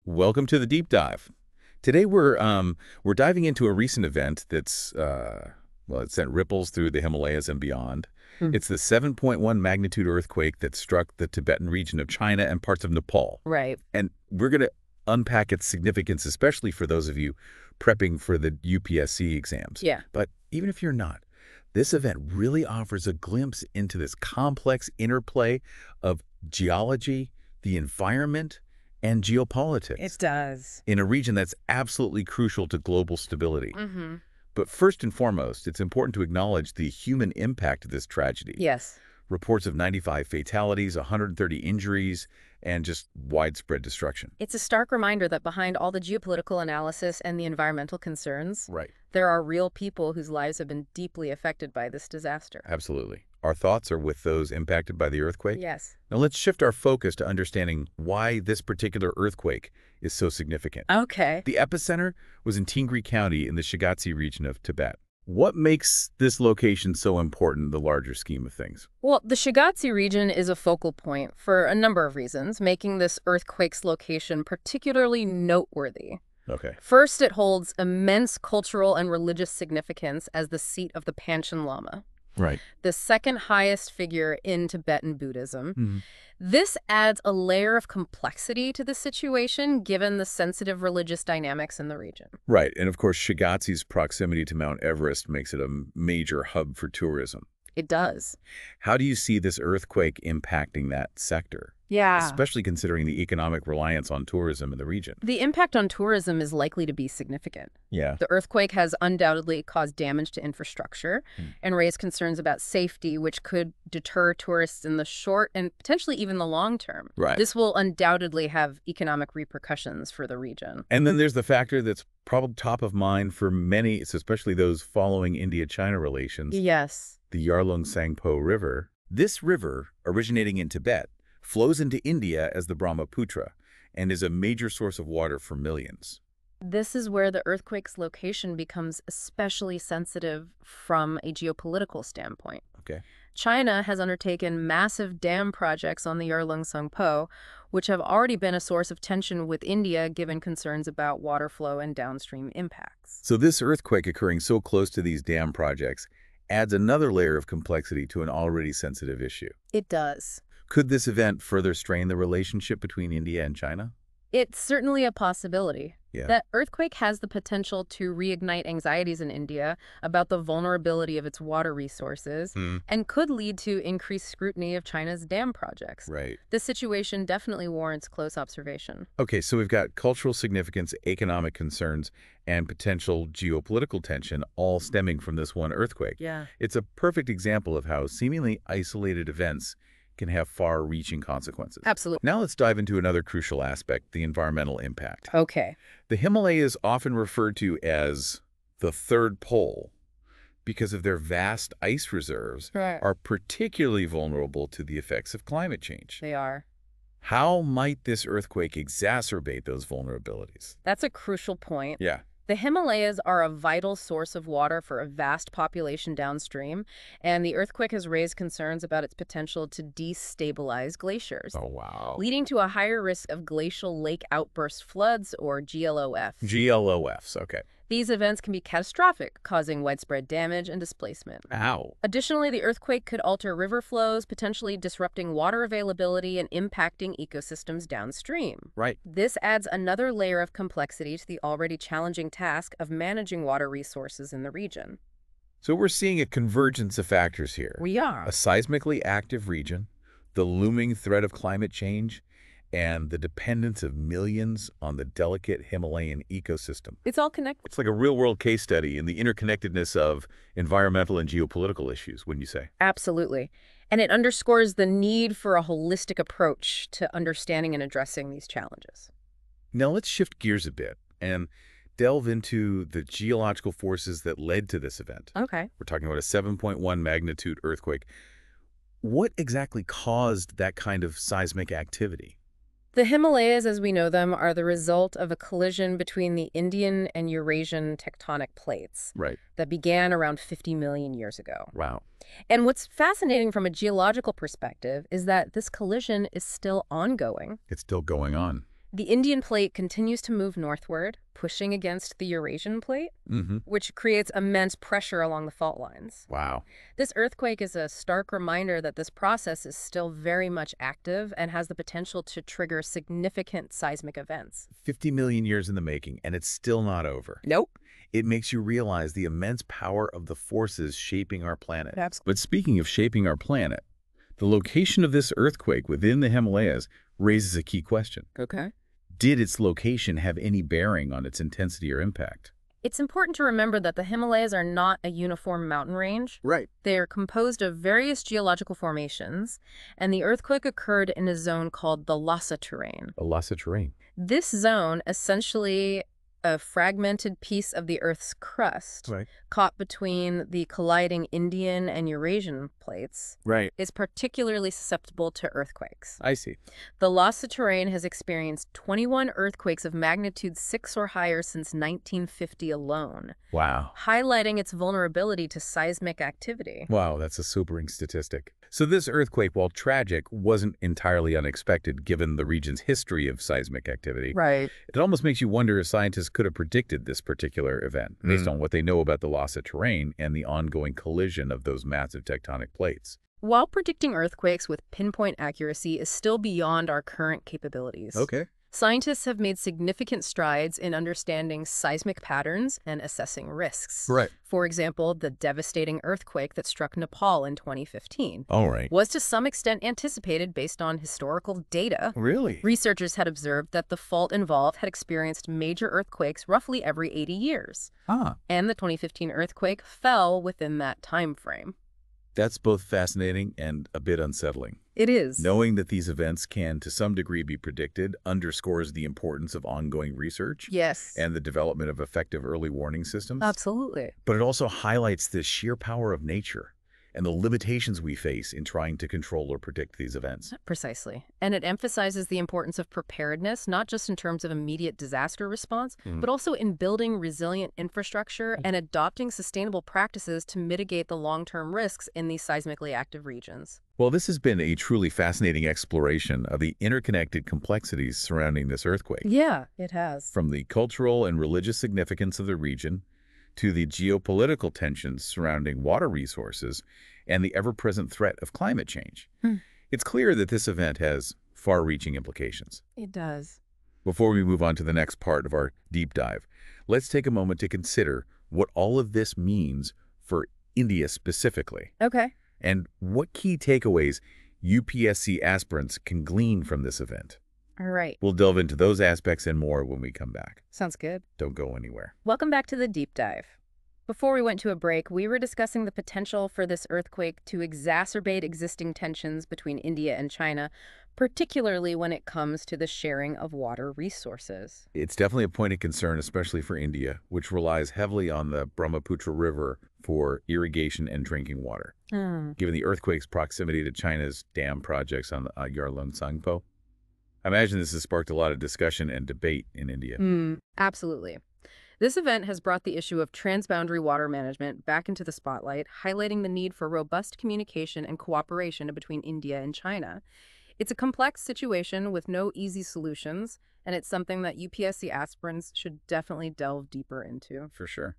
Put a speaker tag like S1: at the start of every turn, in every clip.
S1: Welcome to the deep dive. Today we're diving into a recent event that's it sent ripples through the Himalayas and beyond.
S2: Hmm.
S1: It's the 7.1 magnitude earthquake that struck the Tibetan region of China and parts of Nepal.
S2: Right.
S1: And we're going to unpack its significance, especially for those of you prepping for the UPSC exams.
S2: Yeah.
S1: But even if you're not, this event really offers a glimpse into this complex interplay of geology, the environment, and geopolitics.
S2: It does.
S1: In a region that's absolutely crucial to global stability.
S2: Mm-hmm.
S1: But first and foremost, it's important to acknowledge the human impact of this tragedy.
S2: Yes.
S1: Reports of 95 fatalities, 130 injuries, and just widespread destruction.
S2: It's a stark reminder that behind all the geopolitical analysis and the environmental concerns,
S1: Right.
S2: there are real people whose lives have been deeply affected by this disaster.
S1: Absolutely. Our thoughts are with those impacted by the earthquake.
S2: Yes.
S1: Now let's shift our focus to understanding why this particular earthquake is so significant.
S2: Okay.
S1: The epicenter was in Tingri County in the Shigatse region of Tibet. What makes this location so important in the larger scheme of things?
S2: Well, the Shigatse region is a focal point for a number of reasons, making this earthquake's location particularly noteworthy.
S1: Okay.
S2: First, it holds immense cultural and religious significance as the seat of the Panchen Lama,
S1: Right.
S2: the second highest figure in Tibetan Buddhism.
S1: Mm-hmm.
S2: This adds a layer of complexity to the situation, given the sensitive religious dynamics in the region.
S1: Right. And of course, Shigatse's proximity to Mount Everest makes it a major hub for tourism.
S2: It does.
S1: How do you see this earthquake impacting that sector?
S2: Yeah.
S1: Especially considering the economic reliance on tourism in the region.
S2: The impact on tourism is likely to be significant.
S1: Yeah.
S2: The earthquake has undoubtedly caused damage to infrastructure and raised concerns about safety, which could deter tourists in the short and potentially even the long term.
S1: Right.
S2: This will undoubtedly have economic repercussions for the region.
S1: And then there's the factor that's probably top of mind for many, especially those following India-China relations.
S2: Yes.
S1: The Yarlung Tsangpo River. This river, originating in Tibet, flows into India as the Brahmaputra and is a major source of water for millions.
S2: This is where the earthquake's location becomes especially sensitive from a geopolitical standpoint.
S1: Okay.
S2: China has undertaken massive dam projects on the Yarlung Tsangpo, which have already been a source of tension with India given concerns about water flow and downstream impacts.
S1: So this earthquake occurring so close to these dam projects adds another layer of complexity to an already sensitive issue.
S2: It does.
S1: Could this event further strain the relationship between India and China?
S2: It's certainly a possibility.
S1: Yeah.
S2: That earthquake has the potential to reignite anxieties in India about the vulnerability of its water resources and could lead to increased scrutiny of China's dam projects.
S1: Right.
S2: This situation definitely warrants close observation.
S1: Okay, so we've got cultural significance, economic concerns, and potential geopolitical tension all stemming from this one earthquake.
S2: Yeah.
S1: It's a perfect example of how seemingly isolated events can have far-reaching consequences.
S2: Absolutely.
S1: Now let's dive into another crucial aspect, the environmental impact.
S2: Okay.
S1: The Himalayas often referred to as the third pole because of their vast ice reserves
S2: Right.
S1: are particularly vulnerable to the effects of climate change.
S2: They are.
S1: How might this earthquake exacerbate those vulnerabilities?
S2: That's a crucial point.
S1: Yeah.
S2: The Himalayas are a vital source of water for a vast population downstream, and the earthquake has raised concerns about its potential to destabilize glaciers,
S1: Oh, wow.
S2: leading to a higher risk of glacial lake outburst floods, or GLOF.
S1: GLOFs, okay.
S2: These events can be catastrophic, causing widespread damage and displacement.
S1: Ow.
S2: Additionally, the earthquake could alter river flows, potentially disrupting water availability and impacting ecosystems downstream.
S1: Right.
S2: This adds another layer of complexity to the already challenging task of managing water resources in the region.
S1: So we're seeing a convergence of factors here.
S2: We are.
S1: A seismically active region, the looming threat of climate change, and the dependence of millions on the delicate Himalayan ecosystem.
S2: It's all connected.
S1: It's like a real-world case study in the interconnectedness of environmental and geopolitical issues, wouldn't you say?
S2: Absolutely. And it underscores the need for a holistic approach to understanding and addressing these challenges.
S1: Now let's shift gears a bit and delve into the geological forces that led to this event.
S2: Okay.
S1: We're talking about a 7.1 magnitude earthquake. What exactly caused that kind of seismic activity?
S2: The Himalayas, as we know them, are the result of a collision between the Indian and Eurasian tectonic plates
S1: Right.
S2: that began around 50 million years ago.
S1: Wow.
S2: And what's fascinating from a geological perspective is that this collision is still ongoing.
S1: It's still going on.
S2: The Indian plate continues to move northward, pushing against the Eurasian plate, which creates immense pressure along the fault lines.
S1: Wow.
S2: This earthquake is a stark reminder that this process is still very much active and has the potential to trigger significant seismic events.
S1: 50 million years in the making, and it's still not over.
S2: Nope.
S1: It makes you realize the immense power of the forces shaping our planet.
S2: Absolutely.
S1: But speaking of shaping our planet, the location of this earthquake within the Himalayas raises a key question.
S2: Okay.
S1: Did its location have any bearing on its intensity or impact?
S2: It's important to remember that the Himalayas are not a uniform mountain range.
S1: Right.
S2: They are composed of various geological formations, and the earthquake occurred in a zone called the Lhasa terrain.
S1: A Lhasa terrain.
S2: This zone, essentially a fragmented piece of the Earth's crust, caught between the colliding Indian and Eurasian plates, is particularly susceptible to earthquakes.
S1: I see.
S2: The Lhasa terrain has experienced 21 earthquakes of magnitude 6 or higher since 1950 alone.
S1: Wow.
S2: Highlighting its vulnerability to seismic activity.
S1: Wow, that's a sobering statistic. So this earthquake, while tragic, wasn't entirely unexpected given the region's history of seismic activity.
S2: Right.
S1: It almost makes you wonder if scientists could have predicted this particular event based on what they know about the Lhasa terrain and the ongoing collision of those massive tectonic plates.
S2: While predicting earthquakes with pinpoint accuracy is still beyond our current capabilities.
S1: Okay.
S2: Scientists have made significant strides in understanding seismic patterns and assessing risks.
S1: Right.
S2: For example, the devastating earthquake that struck Nepal in 2015 was to some extent anticipated based on historical data.
S1: Really?
S2: Researchers had observed that the fault involved had experienced major earthquakes roughly every 80 years. And the 2015 earthquake fell within that time frame.
S1: That's both fascinating and a bit unsettling.
S2: It is.
S1: Knowing that these events can, to some degree, be predicted underscores the importance of ongoing research.
S2: Yes.
S1: And the development of effective early warning systems.
S2: Absolutely.
S1: But it also highlights the sheer power of nature and the limitations we face in trying to control or predict these events.
S2: Precisely. And it emphasizes the importance of preparedness, not just in terms of immediate disaster response, but also in building resilient infrastructure and adopting sustainable practices to mitigate the long-term risks in these seismically active regions.
S1: Well, this has been a truly fascinating exploration of the interconnected complexities surrounding this earthquake.
S2: Yeah, it has.
S1: From the cultural and religious significance of the region to the geopolitical tensions surrounding water resources and the ever-present threat of climate change. It's clear that this event has far-reaching implications.
S2: It does.
S1: Before we move on to the next part of our deep dive, let's take a moment to consider what all of this means for India specifically.
S2: Okay.
S1: And what key takeaways UPSC aspirants can glean from this event.
S2: All right.
S1: We'll delve into those aspects and more when we come back.
S2: Sounds good.
S1: Don't go anywhere.
S2: Welcome back to the deep dive. Before we went to a break, we were discussing the potential for this earthquake to exacerbate existing tensions between India and China, particularly when it comes to the sharing of water resources.
S1: It's definitely a point of concern, especially for India, which relies heavily on the Brahmaputra River for irrigation and drinking water. Given the earthquake's proximity to China's dam projects on the Yarlung Tsangpo, I imagine this has sparked a lot of discussion and debate in India.
S2: Absolutely. This event has brought the issue of transboundary water management back into the spotlight, highlighting the need for robust communication and cooperation between India and China. It's a complex situation with no easy solutions, and it's something that UPSC aspirants should definitely delve deeper into.
S1: For sure.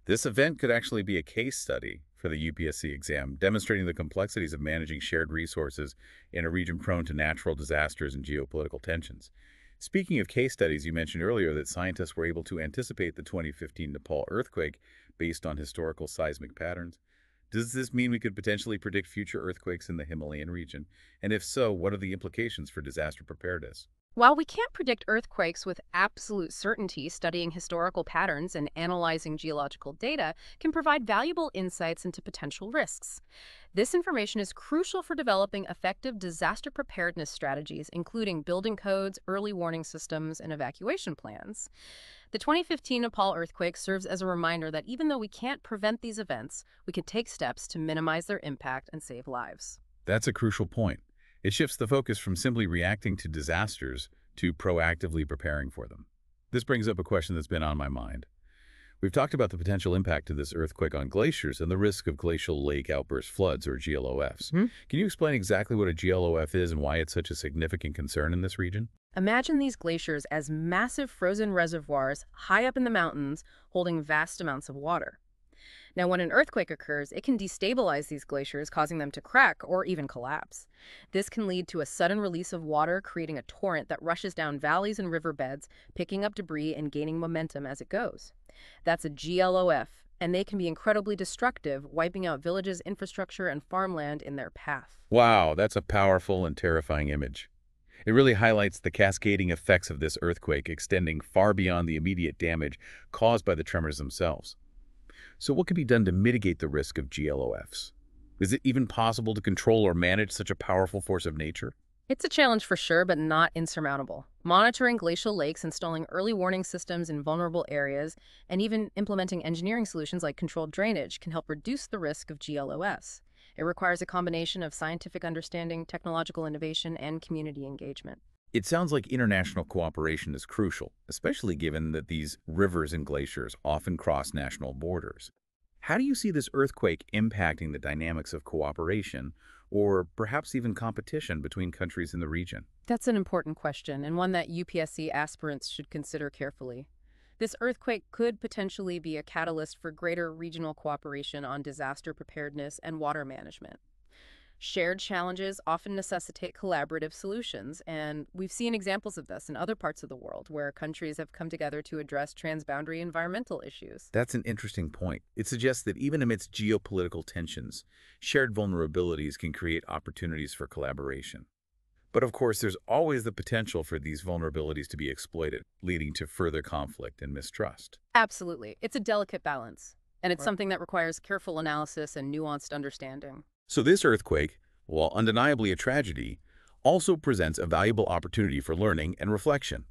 S1: This event could actually be a case study for the UPSC exam, demonstrating the complexities of managing shared resources in a region prone to natural disasters and geopolitical tensions. Speaking of case studies, you mentioned earlier that scientists were able to anticipate the 2015 Nepal earthquake based on historical seismic patterns. Does this mean we could potentially predict future earthquakes in the Himalayan region? And if so, what are the implications for disaster preparedness?
S2: While we can't predict earthquakes with absolute certainty, studying historical patterns and analyzing geological data can provide valuable insights into potential risks. This information is crucial for developing effective disaster preparedness strategies, including building codes, early warning systems, and evacuation plans. The 2015 Nepal earthquake serves as a reminder that even though we can't prevent these events, we can take steps to minimize their impact and save lives.
S1: That's a crucial point. It shifts the focus from simply reacting to disasters to proactively preparing for them. This brings up a question that's been on my mind. We've talked about the potential impact of this earthquake on glaciers and the risk of glacial lake outburst floods, or GLOFs.
S2: Hmm?
S1: Can you explain exactly what a GLOF is and why it's such a significant concern in this region?
S2: Imagine these glaciers as massive frozen reservoirs high up in the mountains holding vast amounts of water. Now, when an earthquake occurs, it can destabilize these glaciers, causing them to crack or even collapse. This can lead to a sudden release of water, creating a torrent that rushes down valleys and riverbeds, picking up debris and gaining momentum as it goes. That's a GLOF, and they can be incredibly destructive, wiping out villages, infrastructure, and farmland in their path.
S1: Wow, that's a powerful and terrifying image. It really highlights the cascading effects of this earthquake extending far beyond the immediate damage caused by the tremors themselves. So what can be done to mitigate the risk of GLOFs? Is it even possible to control or manage such a powerful force of nature?
S2: It's a challenge for sure, but not insurmountable. Monitoring glacial lakes, installing early warning systems in vulnerable areas, and even implementing engineering solutions like controlled drainage can help reduce the risk of GLOS. It requires a combination of scientific understanding, technological innovation, and community engagement.
S1: It sounds like international cooperation is crucial, especially given that these rivers and glaciers often cross national borders. How do you see this earthquake impacting the dynamics of cooperation, or perhaps even competition between countries in the region?
S2: That's an important question, and one that UPSC aspirants should consider carefully. This earthquake could potentially be a catalyst for greater regional cooperation on disaster preparedness and water management. Shared challenges often necessitate collaborative solutions, and we've seen examples of this in other parts of the world where countries have come together to address transboundary environmental issues.
S1: That's an interesting point. It suggests that even amidst geopolitical tensions, shared vulnerabilities can create opportunities for collaboration. But of course, there's always the potential for these vulnerabilities to be exploited, leading to further conflict and mistrust.
S2: Absolutely. It's a delicate balance, and it's
S1: Right.
S2: something that requires careful analysis and nuanced understanding.
S1: So this earthquake, while undeniably a tragedy, also presents a valuable opportunity for learning and reflection.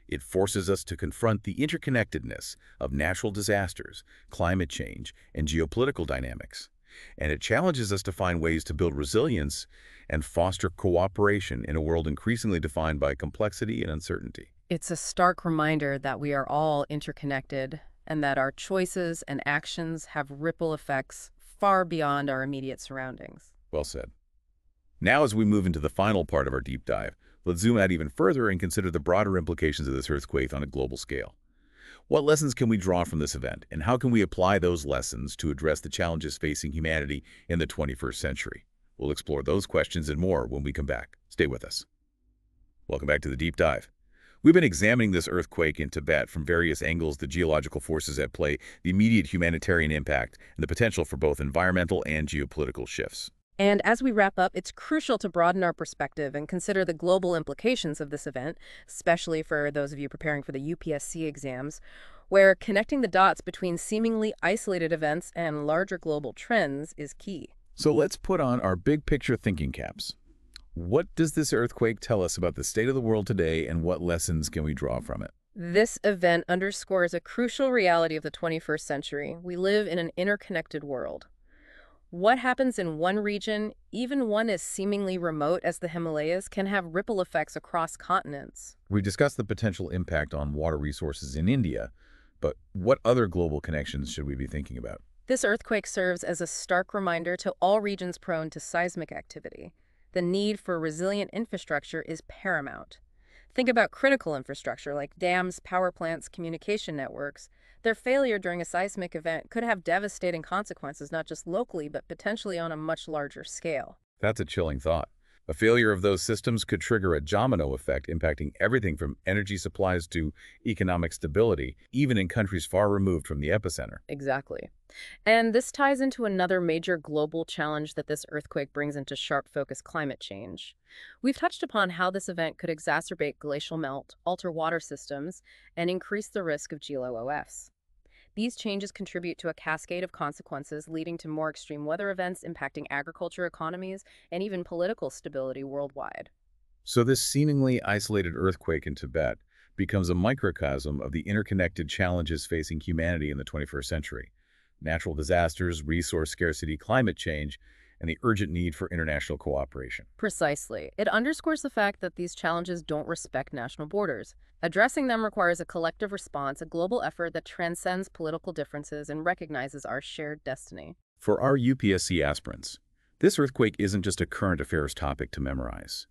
S1: It forces us to confront the interconnectedness of natural disasters, climate change, and geopolitical dynamics. And it challenges us to find ways to build resilience and foster cooperation in a world increasingly defined by complexity and uncertainty.
S2: It's a stark reminder that we are all interconnected and that our choices and actions have ripple effects far beyond our immediate surroundings.
S1: Well said. Now, as we move into the final part of our deep dive, let's zoom out even further and consider the broader implications of this earthquake on a global scale. What lessons can we draw from this event, and how can we apply those lessons to address the challenges facing humanity in the 21st century? We'll explore those questions and more when we come back. Stay with us. Welcome back to the deep dive. We've been examining this earthquake in Tibet from various angles: the geological forces at play, the immediate humanitarian impact, and the potential for both environmental and geopolitical shifts.
S2: And as we wrap up, it's crucial to broaden our perspective and consider the global implications of this event, especially for those of you preparing for the UPSC exams, where connecting the dots between seemingly isolated events and larger global trends is key.
S1: So let's put on our big picture thinking caps. What does this earthquake tell us about the state of the world today, and what lessons can we draw from it?
S2: This event underscores a crucial reality of the 21st century. We live in an interconnected world. What happens in one region, even one as seemingly remote as the Himalayas, can have ripple effects across continents.
S1: We've discussed the potential impact on water resources in India, but what other global connections should we be thinking about?
S2: This earthquake serves as a stark reminder to all regions prone to seismic activity. The need for resilient infrastructure is paramount. Think about critical infrastructure like dams, power plants, communication networks. Their failure during a seismic event could have devastating consequences, not just locally, but potentially on a much larger scale.
S1: That's a chilling thought. A failure of those systems could trigger a domino effect impacting everything from energy supplies to economic stability, even in countries far removed from the epicenter.
S2: Exactly. And this ties into another major global challenge that this earthquake brings into sharp focus: climate change. We've touched upon how this event could exacerbate glacial melt, alter water systems, and increase the risk of GLOFs. These changes contribute to a cascade of consequences, leading to more extreme weather events impacting agriculture, economies, and even political stability worldwide.
S1: So this seemingly isolated earthquake in Tibet becomes a microcosm of the interconnected challenges facing humanity in the 21st century. Natural disasters, resource scarcity, climate change, and the urgent need for international cooperation.
S2: Precisely. It underscores the fact that these challenges don't respect national borders. Addressing them requires a collective response, a global effort that transcends political differences and recognizes our shared destiny.
S1: For our UPSC aspirants, this earthquake isn't just a current affairs topic to memorize.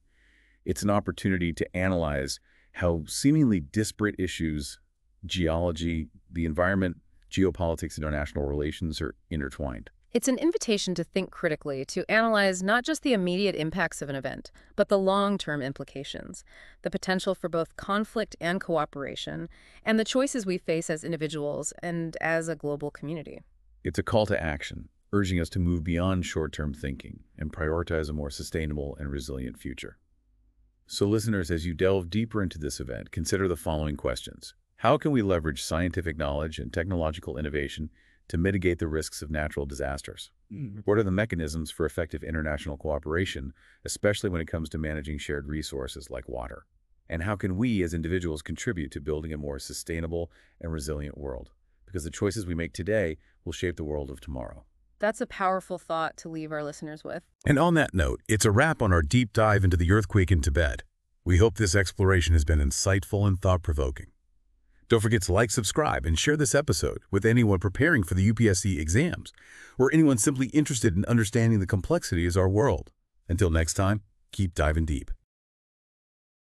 S1: It's an opportunity to analyze how seemingly disparate issues, geology, the environment, geopolitics, and international relations are intertwined.
S2: It's an invitation to think critically, to analyze not just the immediate impacts of an event, but the long-term implications, the potential for both conflict and cooperation, and the choices we face as individuals and as a global community.
S1: It's a call to action, urging us to move beyond short-term thinking and prioritize a more sustainable and resilient future. So listeners, as you delve deeper into this event, consider the following questions. How can we leverage scientific knowledge and technological innovation to mitigate the risks of natural disasters? What are the mechanisms for effective international cooperation, especially when it comes to managing shared resources like water? And how can we as individuals contribute to building a more sustainable and resilient world? Because the choices we make today will shape the world of tomorrow.
S2: That's a powerful thought to leave our listeners with.
S3: And on that note, it's a wrap on our deep dive into the earthquake in Tibet. We hope this exploration has been insightful and thought-provoking. Don't forget to like, subscribe, and share this episode with anyone preparing for the UPSC exams, or anyone simply interested in understanding the complexities of our world. Until next time, keep diving deep.